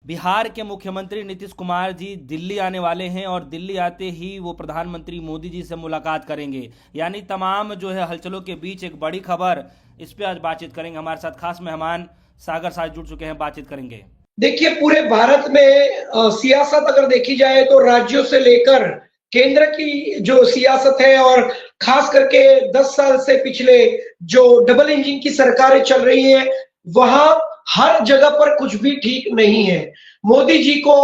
बिहार के मुख्यमंत्री नीतीश कुमार जी दिल्ली आने वाले हैं और दिल्ली आते ही वो प्रधानमंत्री मोदी जी से मुलाकात करेंगे। यानी तमाम जो है हलचलों के बीच एक बड़ी खबर, इस पे आज बातचीत करेंगे। हमारे साथ खास मेहमान सागर साथ जुड़ चुके हैं, बातचीत करेंगे। देखिए, पूरे भारत में सियासत अगर देखी जाए तो राज्यों से लेकर केंद्र की जो सियासत है और खास करके 10 साल से पिछले जो डबल इंजन की सरकारें चल रही हैं, वहां हर जगह पर कुछ भी ठीक नहीं है। मोदी जी को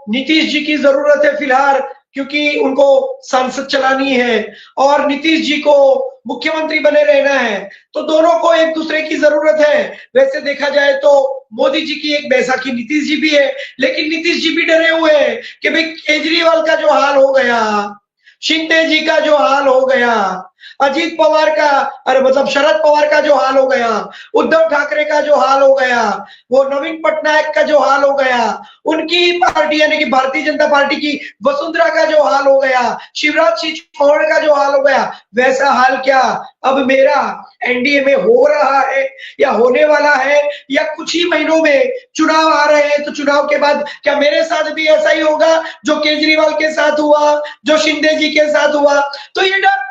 नीतीश जी की जरूरत है फिलहाल, क्योंकि उनको संसद चलानी है और नीतीश जी को मुख्यमंत्री बने रहना है, तो दोनों को एक दूसरे की जरूरत है। वैसे देखा जाए तो मोदी जी की एक बैसाखी नीतीश जी भी है, लेकिन नीतीश जी भी डरे हुए हैं कि भाई केजरीवाल का जो हाल हो गया, शिंदे जी का जो हाल हो गया, अजीत पवार का, अरे मतलब शरद पवार का जो हाल हो गया, उद्धव ठाकरे का जो हाल हो गया, वो नवीन पटनायक का जो हाल हो गया, उनकी पार्टी यानी कि भारतीय जनता पार्टी की वसुंधरा का जो हाल हो गया, शिवराज सिंह चौहान का जो हाल हो गया, वैसा हाल क्या अब मेरा एनडीए में हो रहा है या होने वाला है, या कुछ ही महीनों में चुनाव आ रहे हैं, तो चुनाव के बाद क्या मेरे साथ भी ऐसा ही होगा जो केजरीवाल के साथ हुआ, जो शिंदे जी के साथ हुआ। तो ये डर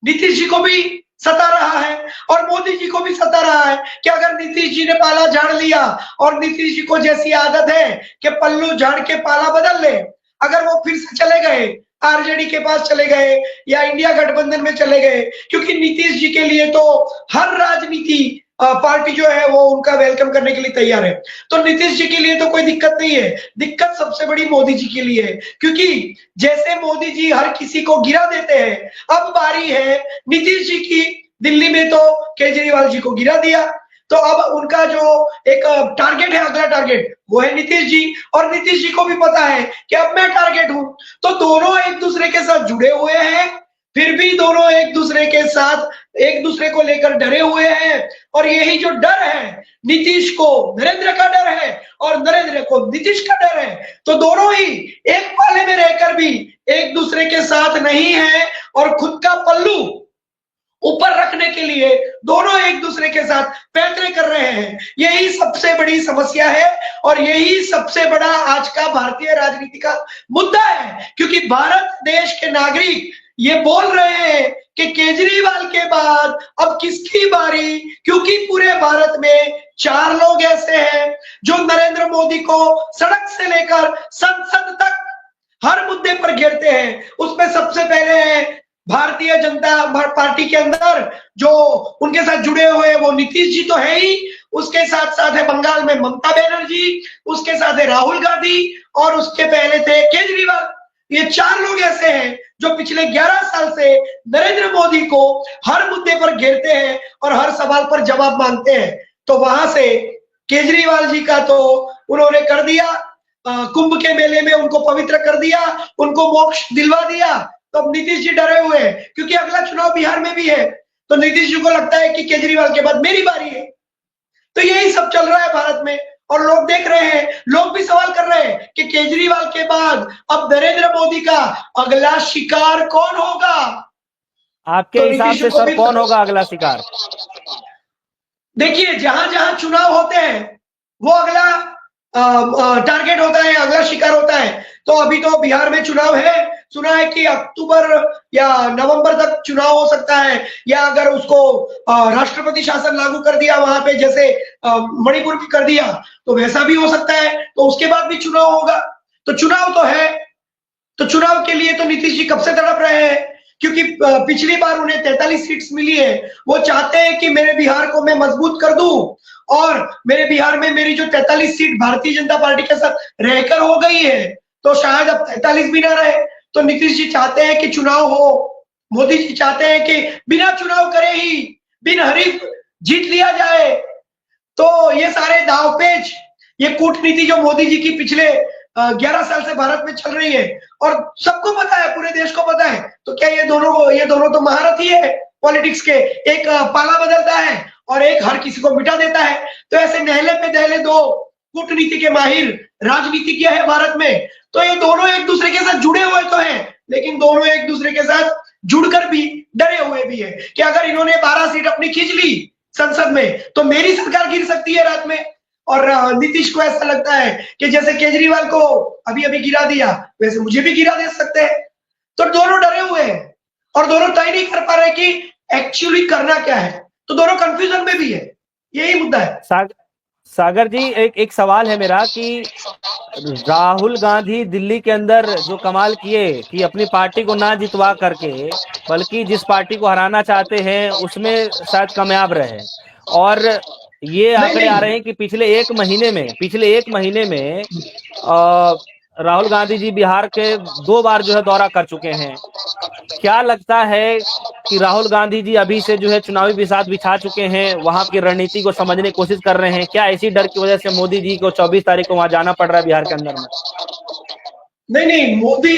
नीतीश जी को भी सता रहा है और मोदी जी को भी सता रहा है कि अगर नीतीश जी ने पाला झाड़ लिया, और नीतीश जी को जैसी आदत है कि पल्लू झाड़ के पाला बदल ले, अगर वो फिर से चले गए आरजेडी के पास चले गए या इंडिया गठबंधन में चले गए, क्योंकि नीतीश जी के लिए तो हर राजनीति पार्टी जो है वो उनका वेलकम करने के लिए तैयार है। तो नीतीश जी के लिए तो कोई दिक्कत नहीं है, दिक्कत सबसे बड़ी मोदी जी के लिए है, क्योंकि जैसे मोदी जी हर किसी को गिरा देते हैं, अब बारी है नीतीश जी की। दिल्ली में तो केजरीवाल जी को गिरा दिया, तो अब उनका जो एक टारगेट है, अगला टारगेट वो है नीतीश जी, और नीतीश जी को भी पता है कि अब मैं टारगेट हूं। तो दोनों एक दूसरे के साथ जुड़े हुए हैं, फिर भी दोनों एक दूसरे के साथ एक दूसरे को लेकर डरे हुए हैं। और यही जो डर है, नीतीश को नरेंद्र का डर है और नरेंद्र को नीतीश का डर है, तो दोनों ही एक पाले में रहकर भी एक दूसरे के साथ नहीं है, और खुद का पल्लू ऊपर रखने के लिए दोनों एक दूसरे के साथ पैंतरे कर रहे हैं। यही सबसे बड़ी समस्या है और यही सबसे बड़ा आज का भारतीय राजनीति का मुद्दा है, क्योंकि भारत देश के नागरिक ये बोल रहे हैं कि केजरीवाल के बाद अब किसकी बारी, क्योंकि पूरे भारत में 4 लोग ऐसे हैं जो नरेंद्र मोदी को सड़क से लेकर संसद तक हर मुद्दे पर घेरते हैं। उसमें सबसे पहले है भारतीय जनता पार्टी के अंदर जो उनके साथ जुड़े हुए वो नीतीश जी तो है ही, उसके साथ साथ है बंगाल में ममता बनर्जी, उसके साथ है राहुल गांधी, और उसके पहले थे केजरीवाल। ये 4 लोग ऐसे हैं जो पिछले 11 साल से नरेंद्र मोदी को हर मुद्दे पर घेरते हैं और हर सवाल पर जवाब मांगते हैं। तो वहां से केजरीवाल जी का तो उन्होंने कर दिया, कुंभ के मेले में उनको पवित्र कर दिया, उनको मोक्ष दिलवा दिया। तो अब नीतीश जी डरे हुए हैं, क्योंकि अगला चुनाव बिहार में भी है, तो नीतीश जी को लगता है कि केजरीवाल के बाद मेरी बारी है। तो यही सब चल रहा है भारत में, और लोग देख रहे हैं, लोग भी सवाल कर रहे हैं कि केजरीवाल के बाद अब नरेंद्र मोदी का अगला शिकार कौन होगा। आपके तो हिसाब नीतीश से जी को सर भी कौन होगा अगला शिकार? देखिए, जहां जहां चुनाव होते हैं वो अगला टारगेट होता है, अगला शिकार होता है। तो अभी तो बिहार में चुनाव है, सुना है कि अक्टूबर या नवंबर तक चुनाव हो सकता है, या अगर उसको राष्ट्रपति शासन लागू कर दिया वहां पे, जैसे मणिपुर भी कर दिया, तो वैसा भी हो सकता है, तो उसके बाद भी चुनाव होगा। तो चुनाव तो है, तो चुनाव के लिए तो नीतीश जी कब से तड़प रहे हैं, क्योंकि पिछली बार उन्हें 43 सीट्स मिली है। वो चाहते हैं कि मेरे बिहार को मैं मजबूत कर दूं, और मेरे बिहार में मेरी जो 43 सीट भारतीय जनता पार्टी के साथ रहकर हो गई है, तो शायद अब 43 भी ना रहे। तो नीतीश जी चाहते हैं कि चुनाव हो, मोदी जी चाहते हैं कि बिना चुनाव करे ही बिन हरीफ जीत लिया जाए। तो ये सारे दावपेच, ये कूटनीति जो मोदी जी की पिछले 11 साल से भारत में चल रही है, और सबको पता है, पूरे देश को पता है, तो क्या ये दोनों तो महारथी है पॉलिटिक्स के। एक पाला बदलता है और एक हर किसी को मिटा देता है। तो ऐसे नहले पे दहले 2 कूटनीति के माहिर राजनीतिज्ञ है भारत में। तो ये दोनों एक दूसरे के साथ जुड़े हुए तो हैं, लेकिन दोनों एक दूसरे के साथ जुड़कर भी डरे हुए भी है कि अगर इन्होंने 12 सीट अपनी खींच ली संसद में, तो मेरी सरकार गिर सकती है रात में। और नीतीश को ऐसा लगता है कि जैसे केजरीवाल को अभी अभी गिरा दिया वैसे मुझे भी गिरा दे सकते हैं। तो दोनों डरे हुए हैं और दोनों तय नहीं कर पा रहे कि एक्चुअली करना क्या है, तो दोनों कंफ्यूजन में भी है, यही मुद्दा है। सागर जी, एक सवाल है मेरा कि राहुल गांधी दिल्ली के अंदर जो कमाल किए कि अपनी पार्टी को ना जितवा करके बल्कि जिस पार्टी को हराना चाहते हैं उसमें शायद कामयाब रहे। और ये नहीं आंकड़े आ रहे नहीं, हैं कि पिछले एक महीने में राहुल गांधी जी बिहार के 2 बार जो है दौरा कर चुके हैं। क्या लगता है कि राहुल गांधी जी अभी से जो है चुनावी बिसात बिछा चुके हैं, वहां की रणनीति को समझने की कोशिश कर रहे हैं? क्या इसी डर की वजह से मोदी जी को 24 तारीख को वहां जाना पड़ रहा है बिहार के अंदर में? नहीं नहीं,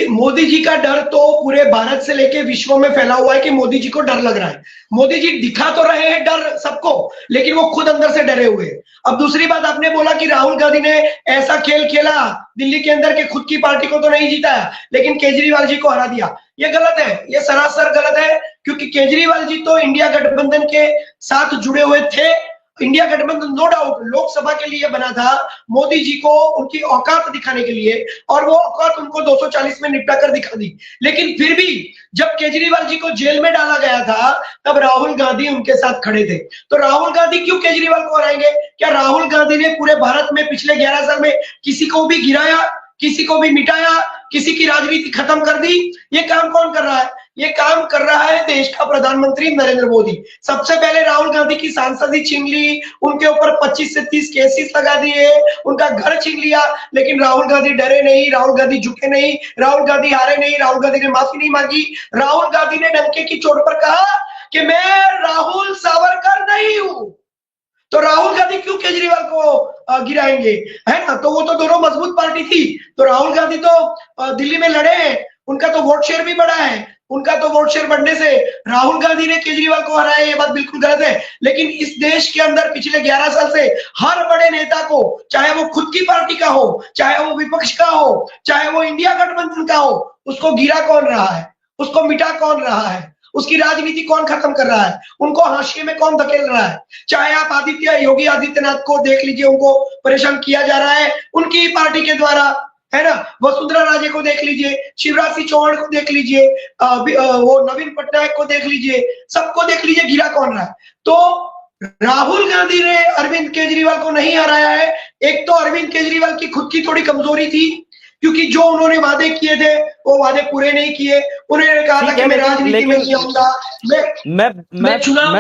मोदी जी का डर तो पूरे भारत से लेके विश्व में फैला हुआ है कि मोदी जी को डर लग रहा है। मोदी जी दिखा तो रहे हैं डर सबको, लेकिन वो खुद अंदर से डरे हुए हैं। अब दूसरी बात, आपने बोला कि राहुल गांधी ने ऐसा खेल खेला दिल्ली के अंदर के खुद की पार्टी को तो नहीं जीता लेकिन केजरीवाल जी को हरा दिया। ये गलत है, ये सरासर गलत है, क्योंकि केजरीवाल जी तो इंडिया गठबंधन के साथ जुड़े हुए थे। इंडिया गठबंधन नो डाउट लोकसभा के लिए बना था, मोदी जी को उनकी औकात दिखाने के लिए, और वो औकात उनको 240 में निपटा कर दिखा दी। लेकिन फिर भी जब केजरीवाल जी को जेल में डाला गया था तब राहुल गांधी उनके साथ खड़े थे। तो राहुल गांधी क्यों केजरीवाल को हराएंगे? क्या राहुल गांधी ने पूरे भारत में पिछले 11 साल में किसी को भी गिराया, किसी को भी मिटाया, किसी की राजनीति खत्म कर दी? ये काम कौन कर रहा है? ये काम कर रहा है देश का प्रधानमंत्री नरेंद्र मोदी। सबसे पहले राहुल गांधी की सांसदी छीन ली, उनके ऊपर 25 से 30 केसेस लगा दिए, उनका घर छीन लिया, लेकिन राहुल गांधी डरे नहीं, राहुल गांधी झुके नहीं, राहुल गांधी हारे नहीं, राहुल गांधी ने माफी नहीं मांगी। राहुल गांधी ने डंके की चोट पर कहा कि मैं राहुल सावरकर नहीं हूं। तो राहुल गांधी क्यों केजरीवाल को गिराएंगे, है ना? तो वो तो दोनों मजबूत पार्टी थी। तो राहुल गांधी तो दिल्ली में लड़े हैं, उनका तो वोट शेयर भी बढ़ा है, उनका तो वोट शेयर बढ़ने से राहुल गांधी ने केजरीवाल को हराया, ये बात बिल्कुल गलत है। लेकिन इस देश के अंदर पिछले 11 साल से हर बड़े नेता को, चाहे वो खुद की पार्टी का हो, चाहे वो विपक्ष का हो, चाहे वो इंडिया गठबंधन का हो, उसको गिरा कौन रहा है, उसको मिटा कौन रहा है, उसकी राजनीति कौन खत्म कर रहा है, उनको हाशिए में कौन धकेल रहा है? चाहे आप योगी आदित्यनाथ को देख लीजिए, उनको परेशान किया जा रहा है उनकी पार्टी के द्वारा, है ना? वसुंधरा राजे को देख लीजिए, शिवराज सिंह चौहान को देख लीजिए, वो नवीन पटनायक को देख लीजिए, सबको देख लीजिए, गिरा कौन रहा है? तो राहुल गांधी ने अरविंद केजरीवाल को नहीं हराया है। एक तो अरविंद केजरीवाल की खुद की थोड़ी कमजोरी थी, क्योंकि जो उन्होंने वादे किए थे वो वादे पूरे नहीं किए। उन्होंने कहा था कि मैं राजनीति में नहीं आऊंगा, मैं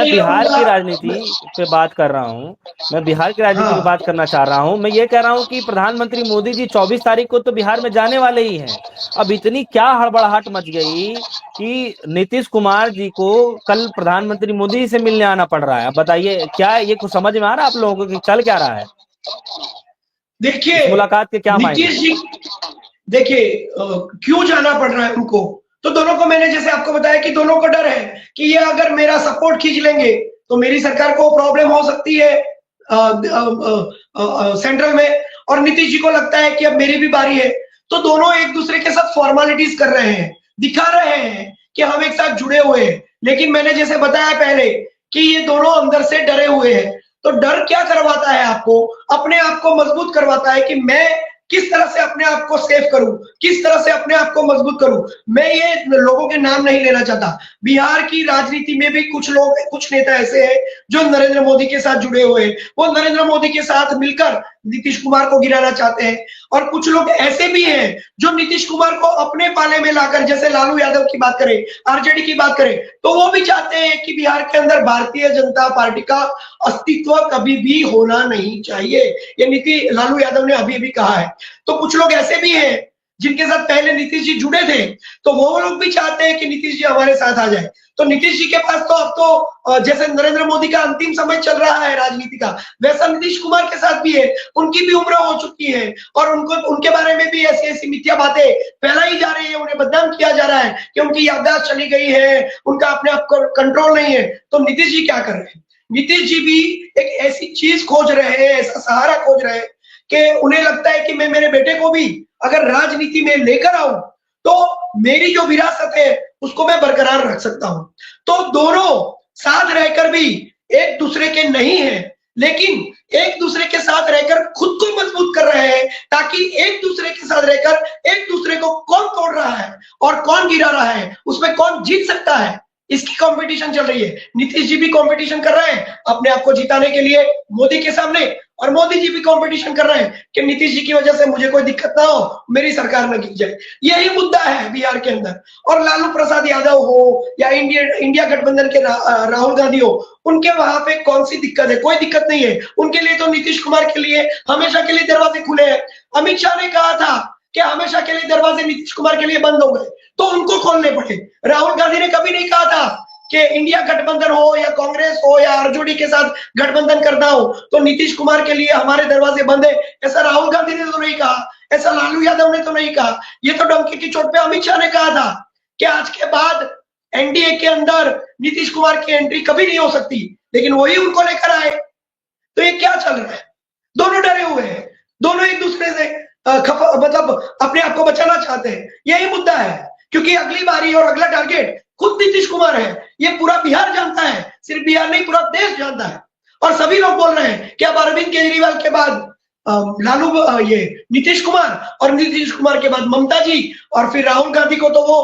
बिहार की राजनीति पे बात कर रहा हूँ, मैं बिहार की राजनीति पे बात करना चाह रहा हूँ। मैं ये कह रहा हूँ कि प्रधानमंत्री मोदी जी 24 तारीख को तो बिहार में जाने वाले ही हैं। अब इतनी क्या हड़बड़ाहट मच गई कि नीतीश कुमार जी को कल प्रधानमंत्री मोदी जी से मिलने आना पड़ रहा है। अब बताइए, क्या ये कुछ समझ में आ रहा है आप लोगों को कि चल क्या रहा है? देखिए मुलाकात के क्या मायने? नीतीश जी, देखिए क्यों जाना पड़ रहा है उनको, तो दोनों को मैंने जैसे आपको बताया कि दोनों को डर है कि ये अगर मेरा सपोर्ट खींच लेंगे तो मेरी सरकार को प्रॉब्लम हो सकती है सेंट्रल में, और नीतीश जी को लगता है कि अब मेरी भी बारी है। तो दोनों एक दूसरे के साथ फॉर्मेलिटीज कर रहे हैं, दिखा रहे हैं कि हम एक साथ जुड़े हुए हैं। लेकिन मैंने जैसे बताया पहले कि ये दोनों अंदर से डरे हुए हैं। तो डर क्या करवाता है आपको? अपने आप को मजबूत करवाता है कि मैं किस तरह से अपने आप को सेव करूं, किस तरह से अपने आप को मजबूत करूं। मैं ये लोगों के नाम नहीं लेना चाहता, बिहार की राजनीति में भी कुछ लोग, कुछ नेता ऐसे हैं जो नरेंद्र मोदी के साथ जुड़े हुए हैं, वो नरेंद्र मोदी के साथ मिलकर नीतीश कुमार को गिराना चाहते हैं। और कुछ लोग ऐसे भी हैं जो नीतीश कुमार को अपने पाले में लाकर, जैसे लालू यादव की बात करें, आरजेडी की बात करें, तो वो भी चाहते हैं कि बिहार के अंदर भारतीय जनता पार्टी का अस्तित्व कभी भी होना नहीं चाहिए। ये लालू यादव ने अभी भी कहा है। तो कुछ लोग ऐसे भी हैं जिनके साथ पहले नीतीश जी जुड़े थे, तो वो लोग भी चाहते हैं कि नीतीश जी हमारे साथ आ जाए। तो नीतीश जी के पास तो अब तो जैसे नरेंद्र मोदी का अंतिम समय चल रहा है राजनीति का, वैसा नीतीश कुमार के साथ भी है। उनकी भी उम्र हो चुकी है और उनको, उनके बारे में भी ऐसी ऐसी मिथ्या बातें फैलाई जा रही है, उन्हें बदनाम किया जा रहा है कि उनकी याददाश्त चली गई है, उनका अपने आप कंट्रोल नहीं है। तो नीतीश जी क्या कर रहे हैं? नीतीश जी भी एक ऐसी चीज खोज रहे हैं, ऐसा सहारा खोज रहे हैं कि उन्हें लगता है कि मैं मेरे बेटे को भी अगर राजनीति में लेकर आऊं तो मेरी जो विरासत है उसको मैं बरकरार रख सकता हूं। तो दोनों साथ रहकर भी एक दूसरे के नहीं है, लेकिन एक दूसरे के साथ रहकर खुद को मजबूत कर रहे हैं, ताकि एक दूसरे के साथ रहकर एक दूसरे को कौन तोड़ रहा है और कौन गिरा रहा है, उसमें कौन जीत सकता है, इसकी कंपटीशन चल रही है। नीतीश जी भी कंपटीशन कर रहे हैं अपने आप को जिताने के लिए मोदी के सामने, और मोदी जी भी कंपटीशन कर रहे हैं कि नीतीश जी की वजह से मुझे कोई दिक्कत ना हो, मेरी सरकार न गिर जाए। यही मुद्दा है बिहार के अंदर। और लालू प्रसाद यादव हो या इंडिया गठबंधन के राहुल गांधी हो, उनके वहां पे कौन सी दिक्कत है? कोई दिक्कत नहीं है। उनके लिए तो नीतीश कुमार के लिए हमेशा के लिए दरवाजे खुले हैं। अमित शाह ने कहा था कि हमेशा के लिए दरवाजे नीतीश कुमार के लिए बंद हो गए, तो उनको खोलने पड़े। राहुल गांधी ने कभी नहीं कहा था कि इंडिया गठबंधन हो या कांग्रेस हो या आरजेडी के साथ गठबंधन करना हो तो नीतीश कुमार के लिए हमारे दरवाजे बंद है। ऐसा राहुल गांधी ने तो नहीं कहा, ऐसा लालू यादव ने तो नहीं कहा। ये तो डंके की चोट पे अमित शाह ने कहा था कि आज के बाद एनडीए के अंदर नीतीश कुमार की एंट्री कभी नहीं हो सकती, लेकिन वही उनको लेकर आए। तो ये क्या चल रहा है? दोनों डरे हुए हैं, दोनों एक दूसरे से मतलब अपने आप को बचाना चाहते हैं। यही मुद्दा है, क्योंकि अगली बारी और अगला टारगेट खुद नीतीश कुमार है। ये पूरा बिहार जानता है, सिर्फ बिहार नहीं पूरा देश जानता है। और सभी लोग बोल रहे हैं कि अब अरविंद केजरीवाल के बाद ये नीतीश कुमार, और नीतीश कुमार के बाद ममता जी, और फिर राहुल गांधी को तो वो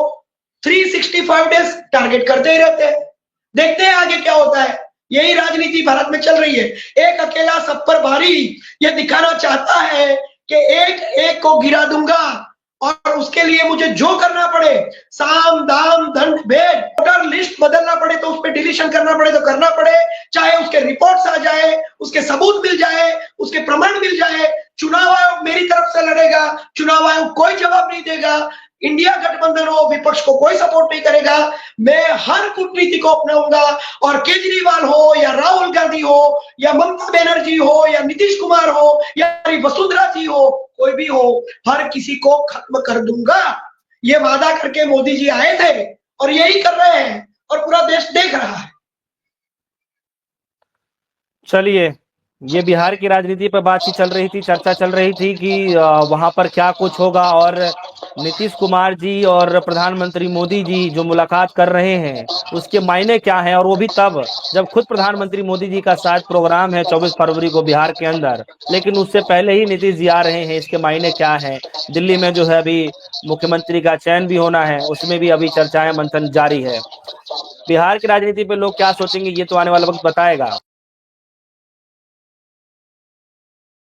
365 डेज टारगेट करते ही रहते हैं। देखते हैं आगे क्या होता है। यही राजनीति भारत में चल रही है। एक अकेला सब पर भारी ये दिखाना चाहता है कि एक एक को गिरा दूंगा, और उसके लिए मुझे जो करना पड़े, साम दाम दंड भेद, वोटर लिस्ट बदलना पड़े तो उस पर डिलीशन करना पड़े तो करना पड़े, चाहे उसके रिपोर्ट्स आ जाए, उसके सबूत मिल जाए, उसके प्रमाण मिल जाए। चुनाव आयोग मेरी तरफ से लड़ेगा, चुनाव आयोग कोई जवाब नहीं देगा। इंडिया गठबंधन हो, विपक्ष को कोई सपोर्ट नहीं करेगा। मैं हर कूटनीति को अपनाऊंगा, और केजरीवाल हो या राहुल गांधी हो या ममता बनर्जी हो या नीतीश कुमार हो या वसुंधरा जी हो, कोई भी हो, हर किसी को खत्म कर दूंगा। ये वादा करके मोदी जी आए थे और यही कर रहे हैं, और पूरा देश देख रहा है। चलिए, ये बिहार की राजनीति पर बातचीत चल रही थी, चर्चा चल रही थी कि वहां पर क्या कुछ होगा, और नीतीश कुमार जी और प्रधानमंत्री मोदी जी जो मुलाकात कर रहे हैं उसके मायने क्या हैं, और वो भी तब जब खुद प्रधानमंत्री मोदी जी का शायद प्रोग्राम है 24 फरवरी को बिहार के अंदर, लेकिन उससे पहले ही नीतीश जी आ रहे हैं। इसके मायने क्या हैं? दिल्ली में जो है अभी मुख्यमंत्री का चयन भी होना है, उसमें भी अभी चर्चाएं मंथन जारी है। बिहार की राजनीति पे लोग क्या सोचेंगे ये तो आने वाला वक्त बताएगा।